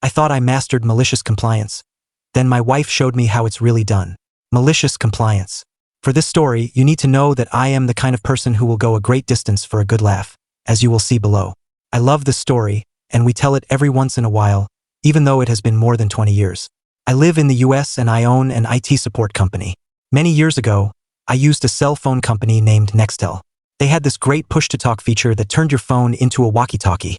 I thought I mastered malicious compliance. Then my wife showed me how it's really done. Malicious compliance. For this story, you need to know that I am the kind of person who will go a great distance for a good laugh, as you will see below. I love this story, and we tell it every once in a while, even though it has been more than 20 years. I live in the US and I own an IT support company. Many years ago, I used a cell phone company named Nextel. They had this great push-to-talk feature that turned your phone into a walkie-talkie,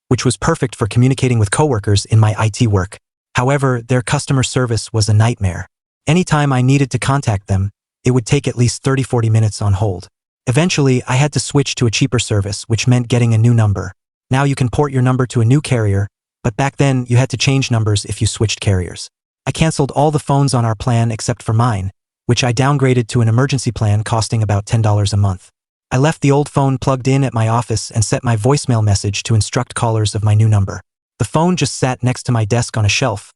which was perfect for communicating with coworkers in my IT work. However, their customer service was a nightmare. Anytime I needed to contact them, it would take at least 30-40 minutes on hold. Eventually, I had to switch to a cheaper service, which meant getting a new number. Now you can port your number to a new carrier, but back then you had to change numbers if you switched carriers. I canceled all the phones on our plan except for mine, which I downgraded to an emergency plan costing about $10 a month. I left the old phone plugged in at my office and set my voicemail message to instruct callers of my new number. The phone just sat next to my desk on a shelf,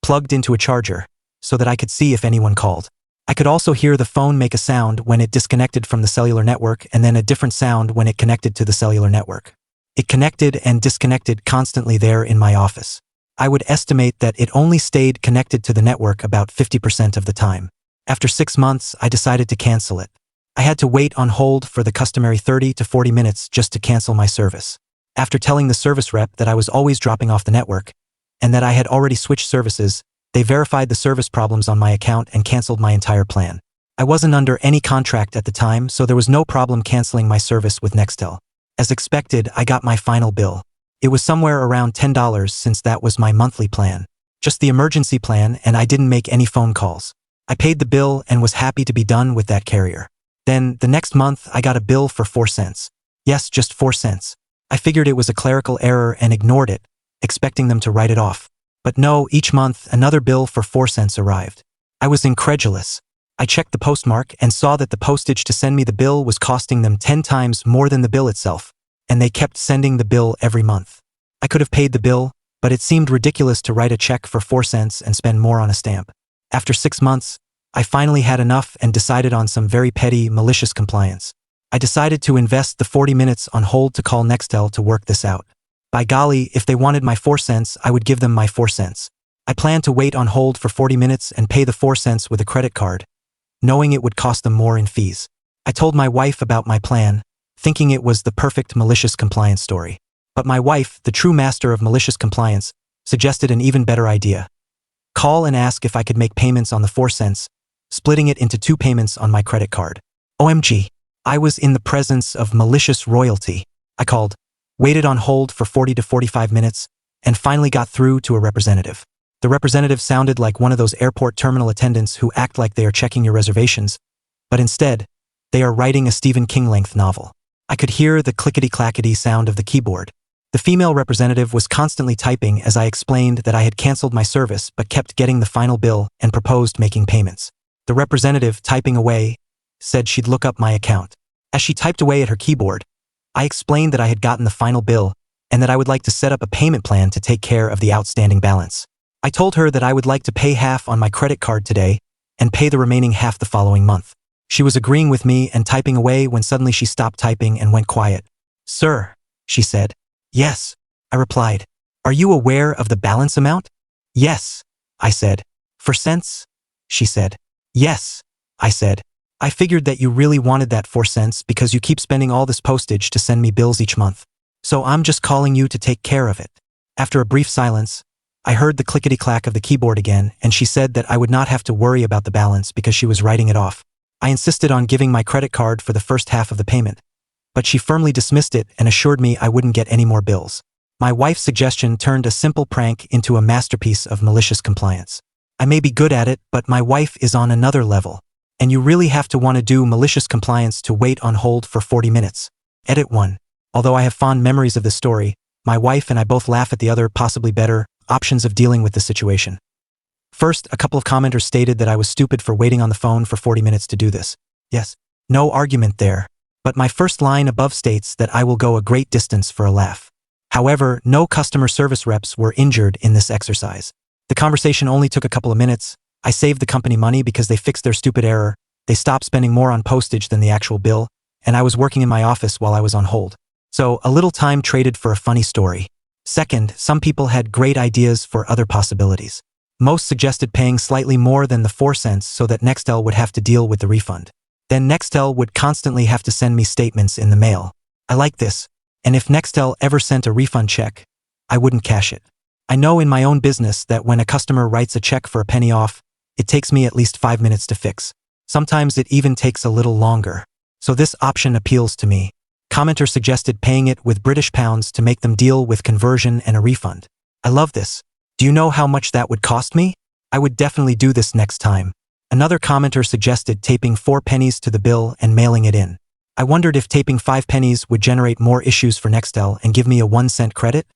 plugged into a charger, so that I could see if anyone called. I could also hear the phone make a sound when it disconnected from the cellular network and then a different sound when it connected to the cellular network. It connected and disconnected constantly there in my office. I would estimate that it only stayed connected to the network about 50% of the time. After 6 months, I decided to cancel it. I had to wait on hold for the customary 30 to 40 minutes just to cancel my service. After telling the service rep that I was always dropping off the network, and that I had already switched services, they verified the service problems on my account and canceled my entire plan. I wasn't under any contract at the time, so there was no problem canceling my service with Nextel. As expected, I got my final bill. It was somewhere around $10 since that was my monthly plan. Just the emergency plan, and I didn't make any phone calls. I paid the bill and was happy to be done with that carrier. Then, the next month, I got a bill for 4 cents. Yes, just 4 cents. I figured it was a clerical error and ignored it, expecting them to write it off. But no, each month, another bill for 4 cents arrived. I was incredulous. I checked the postmark and saw that the postage to send me the bill was costing them 10 times more than the bill itself, and they kept sending the bill every month. I could have paid the bill, but it seemed ridiculous to write a check for 4 cents and spend more on a stamp. After 6 months, I finally had enough and decided on some very petty, malicious compliance. I decided to invest the 40 minutes on hold to call Nextel to work this out. By golly, if they wanted my 4 cents, I would give them my 4 cents. I planned to wait on hold for 40 minutes and pay the 4 cents with a credit card, knowing it would cost them more in fees. I told my wife about my plan, thinking it was the perfect malicious compliance story. But my wife, the true master of malicious compliance, suggested an even better idea. Call and ask if I could make payments on the 4 cents, splitting it into 2 payments on my credit card. OMG. I was in the presence of malicious royalty. I called, waited on hold for 40 to 45 minutes, and finally got through to a representative. The representative sounded like one of those airport terminal attendants who act like they are checking your reservations, but instead, they are writing a Stephen King-length novel. I could hear the clickety-clackety sound of the keyboard. The female representative was constantly typing as I explained that I had canceled my service but kept getting the final bill and proposed making payments. The representative, typing away, said she'd look up my account. As she typed away at her keyboard, I explained that I had gotten the final bill and that I would like to set up a payment plan to take care of the outstanding balance. I told her that I would like to pay half on my credit card today and pay the remaining half the following month. She was agreeing with me and typing away when suddenly she stopped typing and went quiet. "Sir," she said. "Yes," I replied. "Are you aware of the balance amount?" "Yes," I said. "4 cents?" she said. "Yes," I said. "I figured that you really wanted that 4 cents because you keep spending all this postage to send me bills each month. So I'm just calling you to take care of it." After a brief silence, I heard the clickety-clack of the keyboard again, and she said that I would not have to worry about the balance because she was writing it off. I insisted on giving my credit card for the first half of the payment, but she firmly dismissed it and assured me I wouldn't get any more bills. My wife's suggestion turned a simple prank into a masterpiece of malicious compliance. I may be good at it, but my wife is on another level, and you really have to want to do malicious compliance to wait on hold for 40 minutes. Edit 1. Although I have fond memories of this story, my wife and I both laugh at the other, possibly better, options of dealing with the situation. First, a couple of commenters stated that I was stupid for waiting on the phone for 40 minutes to do this. Yes, no argument there. But my first line above states that I will go a great distance for a laugh. However, no customer service reps were injured in this exercise. The conversation only took a couple of minutes. I saved the company money because they fixed their stupid error. They stopped spending more on postage than the actual bill, and I was working in my office while I was on hold. So, a little time traded for a funny story. Second, some people had great ideas for other possibilities. Most suggested paying slightly more than the 4 cents so that Nextel would have to deal with the refund. Then Nextel would constantly have to send me statements in the mail. I like this, and if Nextel ever sent a refund check, I wouldn't cash it. I know in my own business that when a customer writes a check for a penny off, it takes me at least 5 minutes to fix. Sometimes it even takes a little longer. So this option appeals to me. Commenter suggested paying it with British pounds to make them deal with conversion and a refund. I love this. Do you know how much that would cost me? I would definitely do this next time. Another commenter suggested taping 4 pennies to the bill and mailing it in. I wondered if taping 5 pennies would generate more issues for Nextel and give me a 1 cent credit.